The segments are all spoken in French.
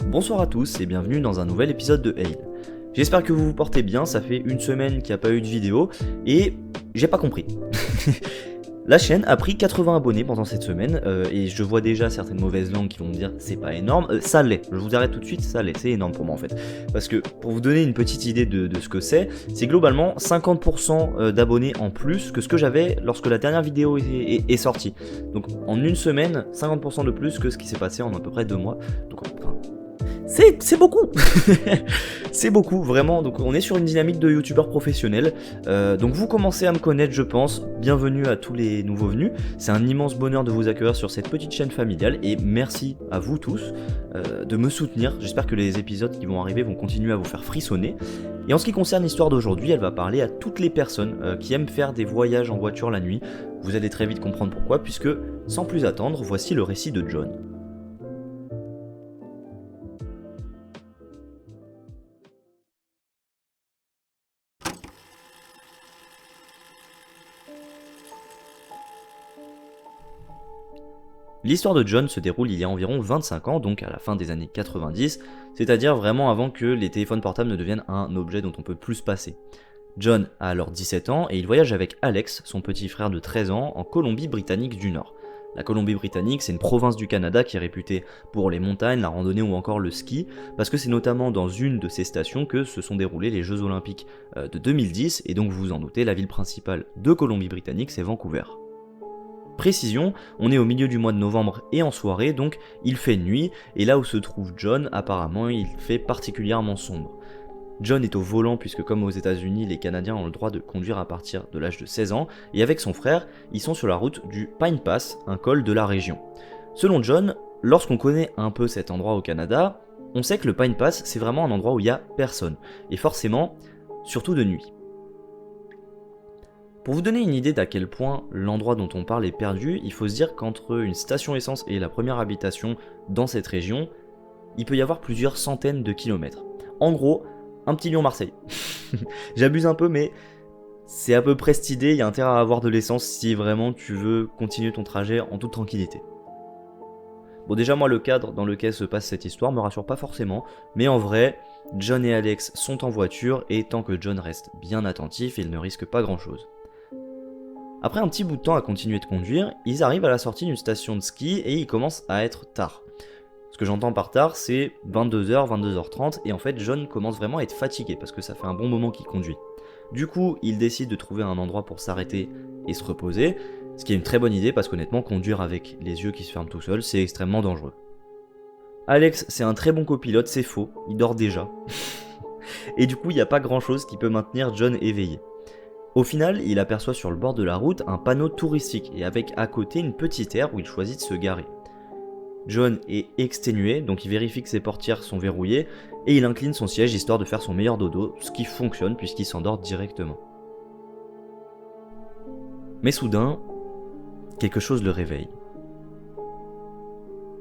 Bonsoir à tous et bienvenue dans un nouvel épisode de Hail. J'espère que vous vous portez bien, ça fait une semaine qu'il n'y a pas eu de vidéo et j'ai pas compris. La chaîne a pris 80 abonnés pendant cette semaine et je vois déjà certaines mauvaises langues qui vont me dire c'est pas énorme. Ça l'est, je vous arrête tout de suite, ça l'est, c'est énorme pour moi en fait. Parce que pour vous donner une petite idée de ce que c'est globalement 50% d'abonnés en plus que ce que j'avais lorsque la dernière vidéo est sortie. Donc en une semaine, 50% de plus que ce qui s'est passé en à peu près 2 mois. Donc enfin, c'est beaucoup. C'est beaucoup, vraiment. Donc on est sur une dynamique de youtubeurs professionnels. Donc vous commencez à me connaître, je pense. Bienvenue à tous les nouveaux venus. C'est un immense bonheur de vous accueillir sur cette petite chaîne familiale. Et merci à vous tous de me soutenir. J'espère que les épisodes qui vont arriver vont continuer à vous faire frissonner. Et en ce qui concerne l'histoire d'aujourd'hui, elle va parler à toutes les personnes qui aiment faire des voyages en voiture la nuit. Vous allez très vite comprendre pourquoi, puisque sans plus attendre, voici le récit de John. L'histoire de John se déroule il y a environ 25 ans, donc à la fin des années 90, c'est-à-dire vraiment avant que les téléphones portables ne deviennent un objet dont on peut plus se passer. John a alors 17 ans et il voyage avec Alex, son petit frère de 13 ans, en Colombie-Britannique du Nord. La Colombie-Britannique, c'est une province du Canada qui est réputée pour les montagnes, la randonnée ou encore le ski, parce que c'est notamment dans une de ces stations que se sont déroulés les Jeux Olympiques de 2010, et donc vous vous en doutez, la ville principale de Colombie-Britannique, c'est Vancouver. Précision, on est au milieu du mois de novembre et en soirée, donc il fait nuit, et là où se trouve John, apparemment il fait particulièrement sombre. John est au volant puisque comme aux États-Unis, les Canadiens ont le droit de conduire à partir de l'âge de 16 ans, et avec son frère, ils sont sur la route du Pine Pass, un col de la région. Selon John, lorsqu'on connaît un peu cet endroit au Canada, on sait que le Pine Pass c'est vraiment un endroit où il n'y a personne, et forcément, surtout de nuit. Pour vous donner une idée d'à quel point l'endroit dont on parle est perdu, il faut se dire qu'entre une station essence et la première habitation dans cette région, il peut y avoir plusieurs centaines de kilomètres. En gros, un petit Lyon-Marseille. J'abuse un peu, mais c'est à peu près cette idée, il y a intérêt à avoir de l'essence si vraiment tu veux continuer ton trajet en toute tranquillité. Bon déjà moi le cadre dans lequel se passe cette histoire me rassure pas forcément, mais en vrai, John et Alex sont en voiture et tant que John reste bien attentif, il ne risque pas grand chose. Après un petit bout de temps à continuer de conduire, ils arrivent à la sortie d'une station de ski et il commence à être tard. Ce que j'entends par tard, c'est 22h, 22h30 et en fait John commence vraiment à être fatigué parce que ça fait un bon moment qu'il conduit. Du coup, il décide de trouver un endroit pour s'arrêter et se reposer, ce qui est une très bonne idée parce qu'honnêtement, conduire avec les yeux qui se ferment tout seul, c'est extrêmement dangereux. Alex, c'est un très bon copilote, c'est faux, il dort déjà. Et du coup, il n'y a pas grand chose qui peut maintenir John éveillé. Au final, il aperçoit sur le bord de la route un panneau touristique et avec à côté une petite aire où il choisit de se garer. John est exténué, donc il vérifie que ses portières sont verrouillées et il incline son siège histoire de faire son meilleur dodo, ce qui fonctionne puisqu'il s'endort directement. Mais soudain, quelque chose le réveille.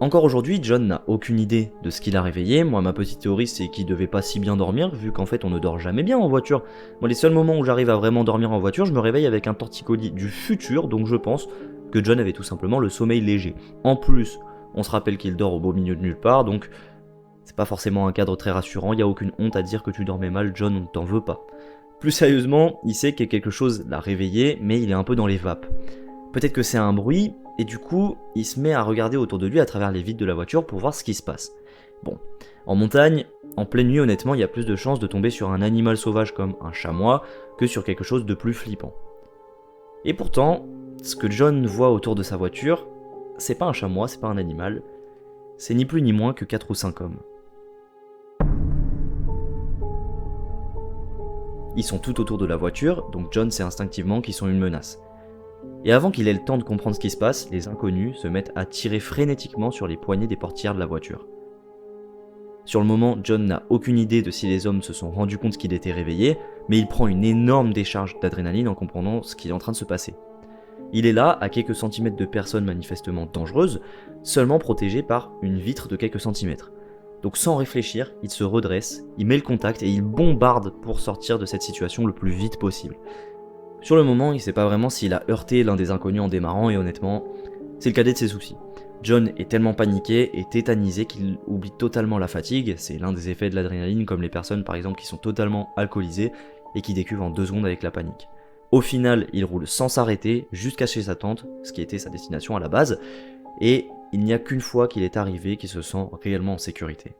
Encore aujourd'hui, John n'a aucune idée de ce qui l'a réveillé. Moi, ma petite théorie, c'est qu'il devait pas si bien dormir, vu qu'en fait, on ne dort jamais bien en voiture. Moi, les seuls moments où j'arrive à vraiment dormir en voiture, je me réveille avec un torticolis du futur, donc je pense que John avait tout simplement le sommeil léger. En plus, on se rappelle qu'il dort au beau milieu de nulle part, donc c'est pas forcément un cadre très rassurant. Il n'y a aucune honte à dire que tu dormais mal, John, on ne t'en veut pas. Plus sérieusement, il sait que quelque chose l'a réveillé, mais il est un peu dans les vapes. Peut-être que c'est un bruit, et du coup, il se met à regarder autour de lui à travers les vitres de la voiture pour voir ce qui se passe. Bon, en montagne, en pleine nuit, honnêtement, il y a plus de chances de tomber sur un animal sauvage comme un chamois que sur quelque chose de plus flippant. Et pourtant, ce que John voit autour de sa voiture, c'est pas un chamois, c'est pas un animal, c'est ni plus ni moins que 4 ou 5 hommes. Ils sont tout autour de la voiture, donc John sait instinctivement qu'ils sont une menace. Et avant qu'il ait le temps de comprendre ce qui se passe, les inconnus se mettent à tirer frénétiquement sur les poignées des portières de la voiture. Sur le moment, John n'a aucune idée de si les hommes se sont rendus compte qu'il était réveillé, mais il prend une énorme décharge d'adrénaline en comprenant ce qui est en train de se passer. Il est là, à quelques centimètres de personnes manifestement dangereuses, seulement protégé par une vitre de quelques centimètres. Donc sans réfléchir, il se redresse, il met le contact et il bombarde pour sortir de cette situation le plus vite possible. Sur le moment, il sait pas vraiment s'il a heurté l'un des inconnus en démarrant et honnêtement, C'est le cadet de ses soucis. John est tellement paniqué et tétanisé qu'il oublie totalement la fatigue, c'est l'un des effets de l'adrénaline comme les personnes par exemple qui sont totalement alcoolisées et qui décuvent en 2 secondes avec la panique. Au final, il roule sans s'arrêter jusqu'à chez sa tante, ce qui était sa destination à la base, et il n'y a qu'une fois qu'il est arrivé qu'il se sent réellement en sécurité.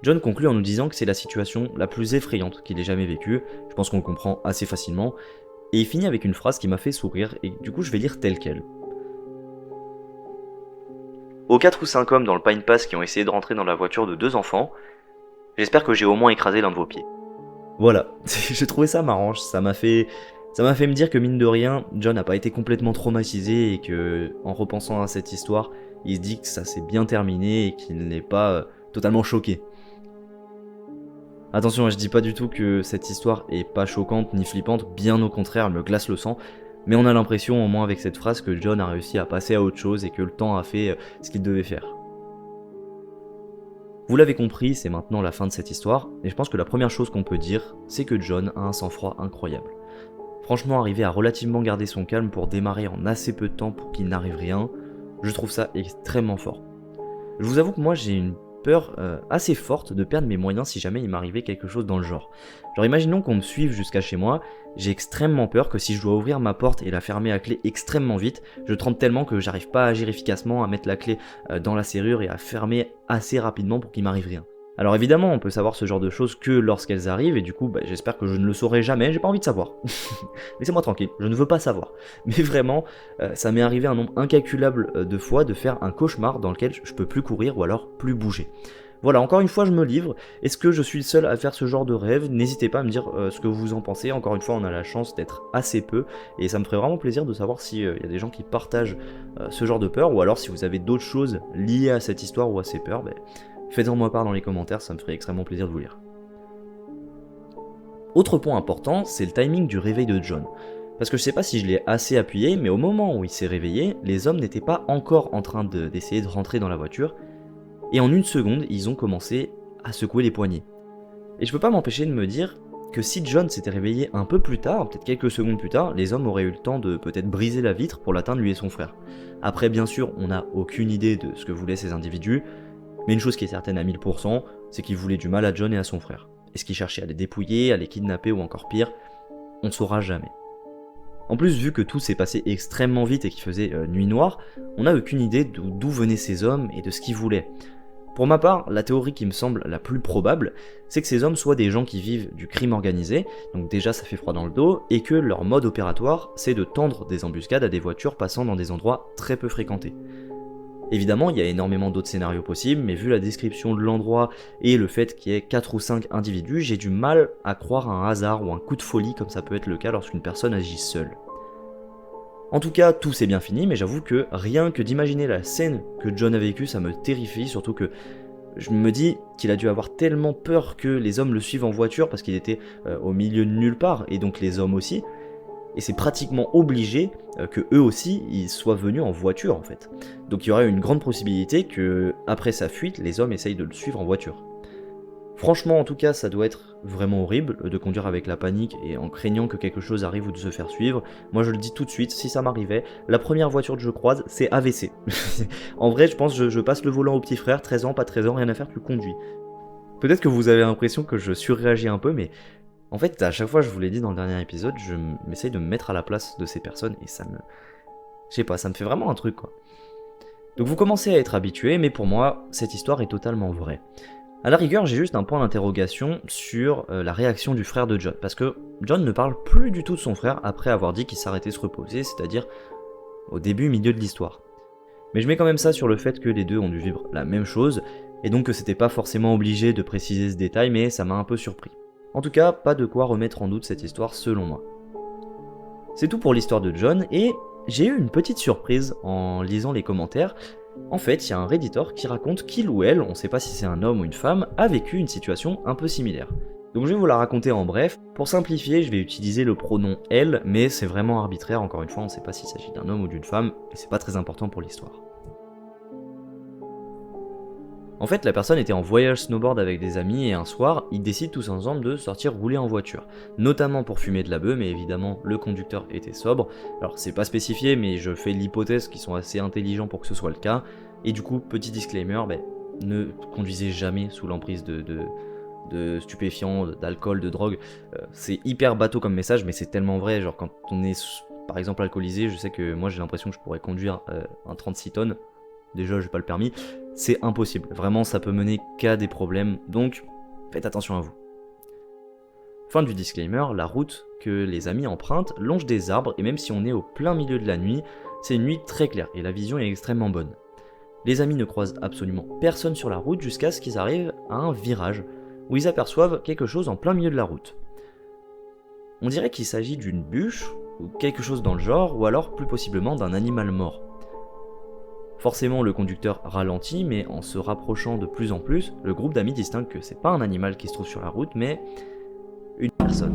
John conclut en nous disant que c'est la situation la plus effrayante qu'il ait jamais vécue, je pense qu'on le comprend assez facilement, et il finit avec une phrase qui m'a fait sourire, et du coup je vais lire telle quelle. Aux 4 ou 5 hommes dans le Pine Pass qui ont essayé de rentrer dans la voiture de 2 enfants, j'espère que j'ai au moins écrasé l'un de vos pieds. Voilà, j'ai trouvé ça marrant, ça m'a fait me dire que mine de rien, John n'a pas été complètement traumatisé et que, en repensant à cette histoire, il se dit que ça s'est bien terminé et qu'il n'est pas totalement choqué. Attention, je dis pas du tout que cette histoire est pas choquante ni flippante, bien au contraire, elle me glace le sang, mais on a l'impression, au moins avec cette phrase, que John a réussi à passer à autre chose et que le temps a fait ce qu'il devait faire. Vous l'avez compris, c'est maintenant la fin de cette histoire, et je pense que la première chose qu'on peut dire, c'est que John a un sang-froid incroyable. Franchement, arriver à relativement garder son calme pour démarrer en assez peu de temps pour qu'il n'arrive rien, je trouve ça extrêmement fort. Je vous avoue que moi j'ai une peur assez forte de perdre mes moyens si jamais il m'arrivait quelque chose dans le genre. Genre imaginons qu'on me suive jusqu'à chez moi, j'ai extrêmement peur que si je dois ouvrir ma porte et la fermer à clé extrêmement vite, je tremble tellement que j'arrive pas à agir efficacement, à mettre la clé dans la serrure et à fermer assez rapidement pour qu'il m'arrive rien. Alors évidemment, on peut savoir ce genre de choses que lorsqu'elles arrivent, et du coup, j'espère que je ne le saurai jamais, j'ai pas envie de savoir. Laissez-moi tranquille, je ne veux pas savoir. Mais vraiment, ça m'est arrivé un nombre incalculable de fois de faire un cauchemar dans lequel je peux plus courir ou alors plus bouger. Voilà, encore une fois, je me livre. Est-ce que je suis le seul à faire ce genre de rêve? N'hésitez pas à me dire ce que vous en pensez. Encore une fois, on a la chance d'être assez peu, et ça me ferait vraiment plaisir de savoir s'il y a des gens qui partagent ce genre de peur, ou alors si vous avez d'autres choses liées à cette histoire ou à ces peurs, faites-en moi part dans les commentaires, ça me ferait extrêmement plaisir de vous lire. Autre point important, c'est le timing du réveil de John. Parce que je sais pas si je l'ai assez appuyé, mais au moment où il s'est réveillé, les hommes n'étaient pas encore en train d'essayer de rentrer dans la voiture, et en 1 seconde, ils ont commencé à secouer les poignets. Et je peux pas m'empêcher de me dire que si John s'était réveillé un peu plus tard, peut-être quelques secondes plus tard, les hommes auraient eu le temps de peut-être briser la vitre pour l'atteindre lui et son frère. Après bien sûr, on n'a aucune idée de ce que voulaient ces individus, mais une chose qui est certaine à 1000%, c'est qu'ils voulaient du mal à John et à son frère. Est-ce qu'ils cherchaient à les dépouiller, à les kidnapper ou encore pire? On ne saura jamais. En plus, vu que tout s'est passé extrêmement vite et qu'il faisait nuit noire, on n'a aucune idée d'où venaient ces hommes et de ce qu'ils voulaient. Pour ma part, la théorie qui me semble la plus probable, c'est que ces hommes soient des gens qui vivent du crime organisé, donc déjà ça fait froid dans le dos, et que leur mode opératoire, c'est de tendre des embuscades à des voitures passant dans des endroits très peu fréquentés. Évidemment, il y a énormément d'autres scénarios possibles, mais vu la description de l'endroit et le fait qu'il y ait 4 ou 5 individus, j'ai du mal à croire à un hasard ou un coup de folie comme ça peut être le cas lorsqu'une personne agit seule. En tout cas, tout s'est bien fini, mais j'avoue que rien que d'imaginer la scène que John a vécue, ça me terrifie, surtout que je me dis qu'il a dû avoir tellement peur que les hommes le suivent en voiture parce qu'il était au milieu de nulle part, et donc les hommes aussi, et c'est pratiquement obligé que eux aussi ils soient venus en voiture en fait. Donc il y aurait une grande possibilité que après sa fuite, les hommes essayent de le suivre en voiture. Franchement, en tout cas, ça doit être vraiment horrible de conduire avec la panique et en craignant que quelque chose arrive ou de se faire suivre. Moi, je le dis tout de suite, si ça m'arrivait, la première voiture que je croise, c'est AVC. En vrai, je pense que je passe le volant au petit frère, 13 ans, pas 13 ans, rien à faire, tu conduis. Peut-être que vous avez l'impression que je surréagis un peu, mais en fait, à chaque fois, je vous l'ai dit dans le dernier épisode, je m'essaye de me mettre à la place de ces personnes et ça me... Je sais pas, ça me fait vraiment un truc, quoi. Donc vous commencez à être habitué, mais pour moi, cette histoire est totalement vraie. A la rigueur, j'ai juste un point d'interrogation sur la réaction du frère de John, parce que John ne parle plus du tout de son frère après avoir dit qu'il s'arrêtait se reposer, c'est-à-dire au début, milieu de l'histoire. Mais je mets quand même ça sur le fait que les deux ont dû vivre la même chose, et donc que c'était pas forcément obligé de préciser ce détail, mais ça m'a un peu surpris. En tout cas, pas de quoi remettre en doute cette histoire selon moi. C'est tout pour l'histoire de John, et j'ai eu une petite surprise en lisant les commentaires. En fait, il y a un Redditor qui raconte qu'il ou elle, on sait pas si c'est un homme ou une femme, a vécu une situation un peu similaire. Donc je vais vous la raconter en bref. Pour simplifier, je vais utiliser le pronom elle, mais c'est vraiment arbitraire, encore une fois, on sait pas s'il s'agit d'un homme ou d'une femme, et c'est pas très important pour l'histoire. En fait, la personne était en voyage snowboard avec des amis et un soir, ils décident tous ensemble de sortir rouler en voiture, notamment pour fumer de la beuh, mais évidemment le conducteur était sobre. Alors c'est pas spécifié, mais je fais l'hypothèse qu'ils sont assez intelligents pour que ce soit le cas. Et du coup, petit disclaimer, ne conduisez jamais sous l'emprise de stupéfiants, d'alcool, de drogue. C'est hyper bateau comme message, mais c'est tellement vrai. Genre quand on est par exemple alcoolisé, je sais que moi j'ai l'impression que je pourrais conduire un 36 tonnes. Déjà j'ai pas le permis. C'est impossible. Vraiment ça peut mener qu'à des problèmes. Donc faites attention à vous. Fin du disclaimer, la route que les amis empruntent longe des arbres et même si on est au plein milieu de la nuit, c'est une nuit très claire et la vision est extrêmement bonne. Les amis ne croisent absolument personne sur la route jusqu'à ce qu'ils arrivent à un virage où ils aperçoivent quelque chose en plein milieu de la route. On dirait qu'il s'agit d'une bûche ou quelque chose dans le genre ou alors plus possiblement d'un animal mort. Forcément le conducteur ralentit mais en se rapprochant de plus en plus, le groupe d'amis distingue que c'est pas un animal qui se trouve sur la route mais une personne.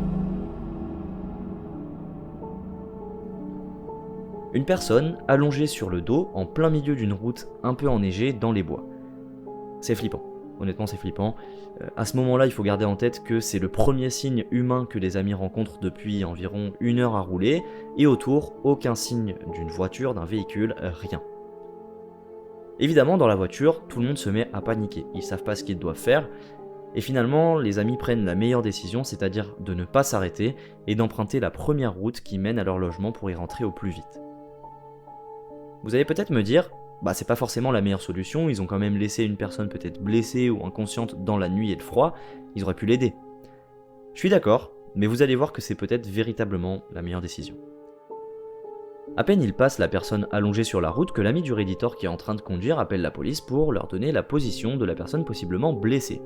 Une personne allongée sur le dos en plein milieu d'une route un peu enneigée dans les bois. C'est flippant, honnêtement c'est flippant. À ce moment-là il faut garder en tête que c'est le premier signe humain que les amis rencontrent depuis environ 1 heure à rouler, et autour aucun signe d'une voiture, d'un véhicule, rien. Évidemment dans la voiture tout le monde se met à paniquer, ils savent pas ce qu'ils doivent faire, et finalement les amis prennent la meilleure décision, c'est-à-dire de ne pas s'arrêter et d'emprunter la première route qui mène à leur logement pour y rentrer au plus vite. Vous allez peut-être me dire, c'est pas forcément la meilleure solution, ils ont quand même laissé une personne peut-être blessée ou inconsciente dans la nuit et le froid, ils auraient pu l'aider. Je suis d'accord, mais vous allez voir que c'est peut-être véritablement la meilleure décision. À peine ils passent la personne allongée sur la route que l'ami du Redditor qui est en train de conduire appelle la police pour leur donner la position de la personne possiblement blessée.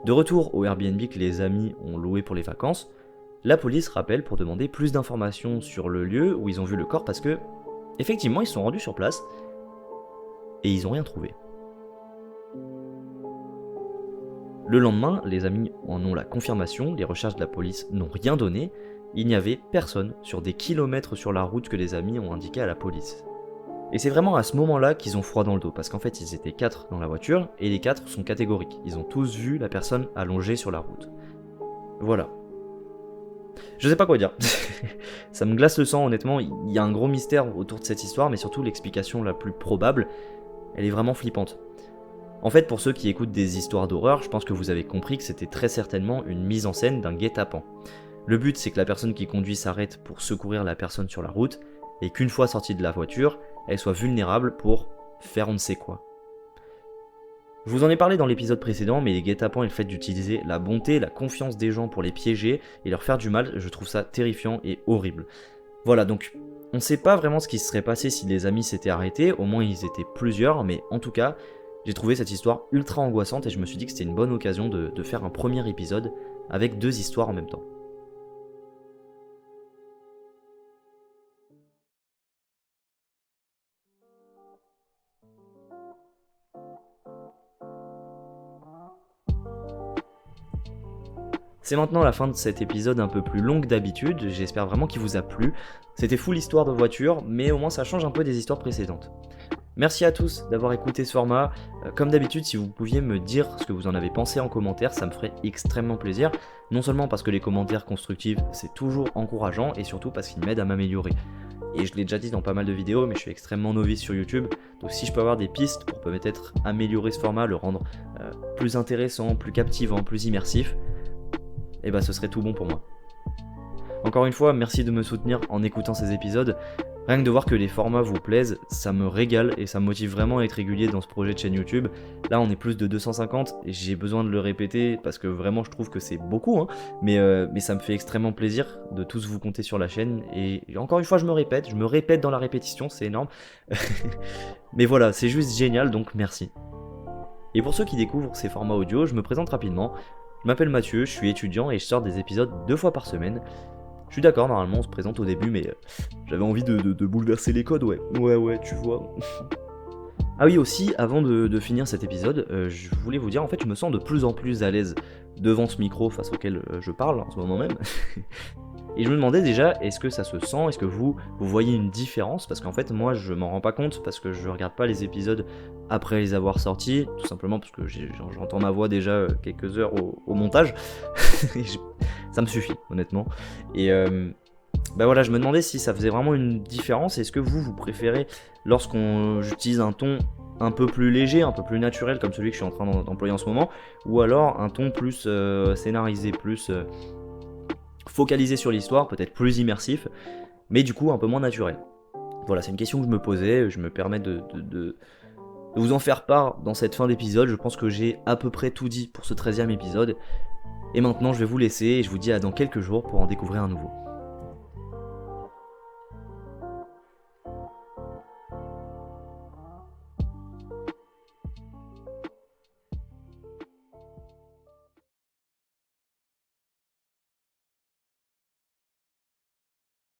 De retour au Airbnb que les amis ont loué pour les vacances, la police rappelle pour demander plus d'informations sur le lieu où ils ont vu le corps parce que, effectivement, ils sont rendus sur place et ils n'ont rien trouvé. Le lendemain, les amis en ont la confirmation, les recherches de la police n'ont rien donné, il n'y avait personne sur des kilomètres sur la route que les amis ont indiqué à la police. Et c'est vraiment à ce moment-là qu'ils ont froid dans le dos, parce qu'en fait ils étaient 4 dans la voiture, et les 4 sont catégoriques, ils ont tous vu la personne allongée sur la route. Voilà. Je sais pas quoi dire. Ça me glace le sang honnêtement, il y a un gros mystère autour de cette histoire, mais surtout l'explication la plus probable, elle est vraiment flippante. En fait, pour ceux qui écoutent des histoires d'horreur, je pense que vous avez compris que c'était très certainement une mise en scène d'un guet-apens. Le but c'est que la personne qui conduit s'arrête pour secourir la personne sur la route, et qu'une fois sortie de la voiture, elle soit vulnérable pour faire on ne sait quoi. Je vous en ai parlé dans l'épisode précédent, mais les guet-apens et le fait d'utiliser la bonté, la confiance des gens pour les piéger et leur faire du mal, je trouve ça terrifiant et horrible. Voilà, donc on ne sait pas vraiment ce qui se serait passé si les amis s'étaient arrêtés, au moins ils étaient plusieurs, mais en tout cas, j'ai trouvé cette histoire ultra angoissante et je me suis dit que c'était une bonne occasion de faire un premier épisode avec 2 histoires en même temps. C'est maintenant la fin de cet épisode un peu plus long que d'habitude, j'espère vraiment qu'il vous a plu. C'était full histoire de voiture, mais au moins ça change un peu des histoires précédentes. Merci à tous d'avoir écouté ce format. Comme d'habitude, si vous pouviez me dire ce que vous en avez pensé en commentaire, ça me ferait extrêmement plaisir. Non seulement parce que les commentaires constructifs, c'est toujours encourageant, et surtout parce qu'ils m'aident à m'améliorer. Et je l'ai déjà dit dans pas mal de vidéos, mais je suis extrêmement novice sur YouTube, donc si je peux avoir des pistes pour peut-être améliorer ce format, le rendre plus intéressant, plus captivant, plus immersif, ce serait tout bon pour moi. Encore une fois, merci de me soutenir en écoutant ces épisodes. Rien que de voir que les formats vous plaisent, ça me régale et ça me motive vraiment à être régulier dans ce projet de chaîne YouTube. Là on est plus de 250 et j'ai besoin de le répéter parce que vraiment je trouve que c'est beaucoup, mais ça me fait extrêmement plaisir de tous vous compter sur la chaîne. Et encore une fois je me répète dans la répétition, c'est énorme. Mais voilà, c'est juste génial, donc merci. Et pour ceux qui découvrent ces formats audio, je me présente rapidement. Je m'appelle Mathieu, je suis étudiant et je sors des épisodes 2 fois par semaine. Je suis d'accord, normalement on se présente au début, mais j'avais envie de bouleverser les codes, ouais, tu vois. Ah oui, aussi, avant de finir cet épisode, je voulais vous dire, en fait, je me sens de plus en plus à l'aise devant ce micro face auquel je parle en ce moment même. Et je me demandais déjà, est-ce que ça se sent, est-ce que vous voyez une différence? Parce qu'en fait, moi, je m'en rends pas compte parce que je regarde pas les épisodes après les avoir sortis, tout simplement parce que j'entends ma voix déjà quelques heures au montage. Et ça me suffit, honnêtement. Et bah voilà, je me demandais si ça faisait vraiment une différence. Est-ce que vous préférez, lorsqu'on j'utilise un ton un peu plus léger, un peu plus naturel, comme celui que je suis en train d'employer en ce moment, ou alors un ton plus scénarisé, plus focalisé sur l'histoire, peut-être plus immersif, mais du coup un peu moins naturel. Voilà, c'est une question que je me posais, je me permets de vous en faire part dans cette fin d'épisode. Je pense que j'ai à peu près tout dit pour ce 13e épisode. Et maintenant je vais vous laisser et je vous dis à dans quelques jours pour en découvrir un nouveau.